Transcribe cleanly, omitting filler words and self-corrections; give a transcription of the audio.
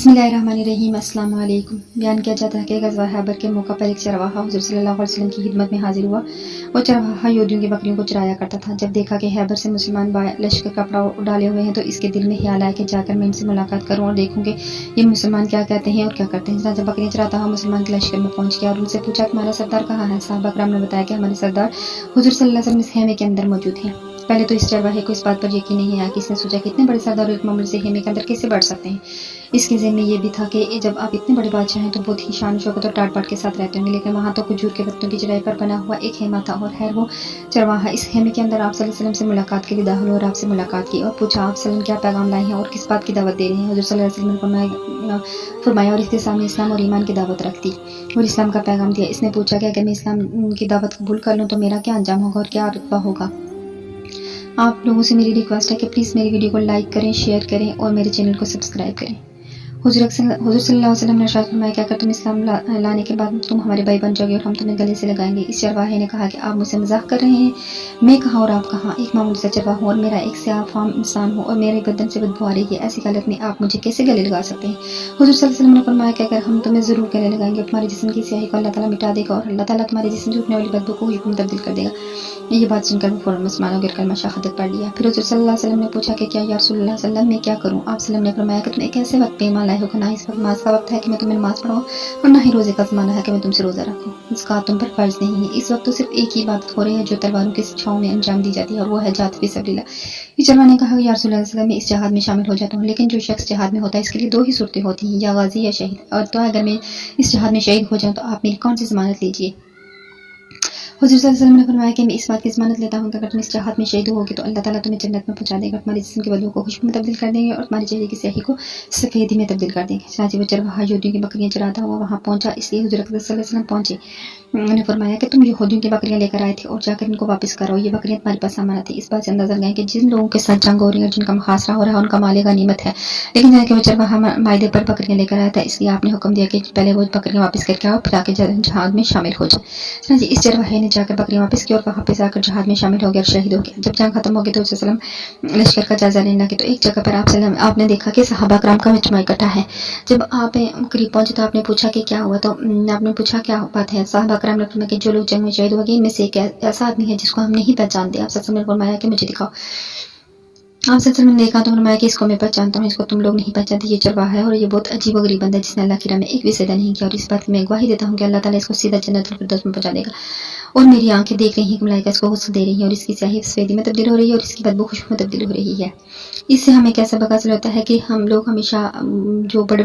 बिस्मिल्लाहिर्रहमानिर्रहीम। अस्सलाम वालेकुम। बयान किया जाता है कि ग़ज़वा खैबर के मौका पर एक चरवाहा हुज़ूर सल्लल्लाहु अलैहि वसल्लम की खिदमत में हाजिर हुआ। वो चरवाहा यहूदियों की बकरियों को चराया करता था। जब देखा कि खैबर से मुसलमान लश्कर कपड़ा डाले हुए हैं तो इसके दिल में ख्याल आया कि जाकर मैं इनसे मुलाकात करूं और देखूं कि ये मुसलमान क्या कहते हैं और क्या करते हैं। जब बकरियां चराता हुआ मुसलमान के लश्कर में पहुंच गया और उनसे पूछा तुम्हारा सरदार कहाँ है। साहबा कराम ने बताया कि हमारे सरदार हुज़ूर सल्लल्लाहु अलैहि वसल्लम इस खेमे के अंदर मौजूद हैं। पहले तो इस चरवाहे को इस बात पर यकीन नहीं आया कि इसने सोचा कि इतने बड़े सरदार एक मामूली से खेमे के अंदर कैसे बढ़ सकते हैं। इसके ज़हन में ये भी था कि जब आप इतने बड़े बादशाह हैं तो बहुत ही शान शौकत और टाट बाट के साथ रहते होंगे, लेकिन वहाँ तो खजूर के पत्तों की चटाई पर बना हुआ एक खेमा था। और खैर वो चरवाहा इस खेमे के अंदर आप सल्लल्लाहु अलैहि वसल्लम से मुलाकात के लिए दाखिल हुआ और आपसे मुलाकात की और पूछा आप सल्लम क्या पैगाम लाए हैं और किस बात की दावत दे रहे हैं। हुज़ूर सल्लल्लाहु अलैहि वसल्लम ने फरमाया और इसके सामने इस्लाम और ईमान की दावत रख दी और इस्लाम का पैगाम दिया। इसने पूछा कि अगर मैं इस्लाम की दावत कबूल कर लूँ तो मेरा क्या अंजाम होगा और क्या रुतबा होगा। आप लोगों से मेरी रिक्वेस्ट है कि प्लीज़ मेरी वीडियो को लाइक करें, शेयर करें और मेरे चैनल को सब्सक्राइब करें। हुज़ूर सल्लल्लाहु अलैहि वसल्लम ने इरशाद फरमाया कि अगर तुम इस्लाम लाने के बाद तुम हमारे भाई बन जाओगे और हम तुम्हें गले से लगाएंगे। इस चरवाहे ने कहा कि आप मुझसे मजाक कर रहे हैं, मैं कहाँ और आप कहाँ, एक मामूली सा चरवाहा हूँ और मेरा एक स्याफ़ाम इंसान हूँ और मेरे बदन से बदबू आ रही है। ऐसी हालत में आप मुझे कैसे गले लगा सकते हैं। हुज़ूर सल्लल्लाहु अलैहि वसल्लम ने फरमाया कि अगर हम तुम्हें ज़रूर गले लगाएंगे, तुम्हारे जिस्म की स्याही को अल्लाह ताला मिटा देगा और अल्लाह ताला तुम्हारे जिस्म से उठने वाली बदबू को खुशबू में तब्दील कर देगा। ये बात सुनकर वो फौरन मुसलमान हो गए, कलमा शहादत पढ़ लिया। फिर हुज़ूर सल्लल्लाहु अलैहि वसल्लम ने पूछा कि क्या या रसूल अल्लाह सल्लम मैं क्या करूँ। आप सल्लम ने फरमाया कि तुम एक ऐसे वक्त पे ईमान लाए हो कि ना इस वक्त नमाज का वक्त है कि मैं तुम्हें नमाज पढ़ाऊँ और ना ही रोज़े का ज़माना है कि मैं तुमसे रोज़ा रखूँ। इसका तुम पर फ़र्ज़ नहीं है। इस वक्त तो सिर्फ एक ही इबादत हो रही है जो तलवारों के छाँव में अंजाम दी जाती है और वो है जिहाद फी सबिलिल्लाह। ये चरवा ने कहा या रसूल अल्लाह सल्लम मैं इस जिहाद में शामिल हो जाता हूँ, लेकिन जो शख्स जिहाद में होता है इसके लिए दो ही सूरतें होती हैं, या गाजी या शहीद। और तो अगर मैं इस जिहाद में शहीद हो जाऊँ तो आप मेरी कौन सी ज़मानत लीजिए। हुज़ूर सल्लल्लाहु अलैहि वसल्लम ने फरमाया कि मैं इस बात की ज़मानत लेता हूँ कि अगर तुम इस जिहाद में शहीद होगे तो अल्लाह ताला तुम्हें जन्नत में पहुंचा देगा, तुम्हारे जिस्म की बदबू को खुशबू में तब्दील कर देंगे और तुम्हारे चेहरे की स्याही को सफ़ेदी में तब्दील कर देंगे। चनांचे वो चरवाहा यहूदियों की बकरियां चराता हुआ वहाँ पहुंचा, इसलिए हुज़ूर सल्लल्लाहु अलैहि वसल्लम पहुंचे। उन्होंने फरमाया कि तुम यहूदियों की बकरियां लेकर आए थे और जाकर इनको वापस कराओ, ये बकरियां तुम्हारे पास अमानत थी। इस बात से अंदाजा लगाएं कि जिन लोगों के साथ जंग हो रही है, जिनका मुहासरा हो रहा है, उनका माल गनीमत है, लेकिन जाके वो चरवाहा मायदे पर बकरियां लेकर आया था, इसलिए आपने हुक्म दिया कि पहले वो बकरियां वापस करके आओ फिर आके जहाद में शामिल हो जाए। चनांचे इस चरवाहे ने जाकर बकरियां वापस की और वहाँ पे जाकर जहाद में शामिल हो गया और शहीद हो गया। जब जंग खत्म हो गई तो वसल्लम लश्कर का जायजा लेने लगे तो एक जगह पर आपने देखा कि सहाबा कराम का मजमा इकट्ठा है। जब आप करीब पहुंचे तो आपने पूछा कि क्या हुआ, तो आपने पूछा क्या बात है। सहाबा कराम ने फरमाया कि जो लोग जंग में शहीद हो गए इनमें से एक ऐसा आदमी है जिसको हम नहीं पहचानते। आप सल्लल्लाहु अलैहि वसल्लम ने फरमाया कि मुझे दिखाओ। आप सल्लल्लाहु अलैहि वसल्लम ने देखा तो फरमाया कि इसको मैं पहचानता हूँ, इसको तुम लोग नहीं पहचानते, ये चरवाहा है और ये बहुत अजीब व गरीब बंदा है जिसने अल्लाह की राह में एक भी सजदा नहीं किया। और इस बात की मैं गवाही देता हूँ कि अल्लाह ताला इसको सीधा जन्नतुल फिरदौस में पहुंचा देगा। और मेरी आंखें देख रही हैं कि मलाइका इसको गुस्ल दे रही हैं और इसकी स्याही सफेदी में तब्दील हो रही है और इसकी बदबू खुशबू में तब्दील हो रही है। इससे हमें क्या सबक हासिल होता है कि हम लोग हमेशा जो बड़े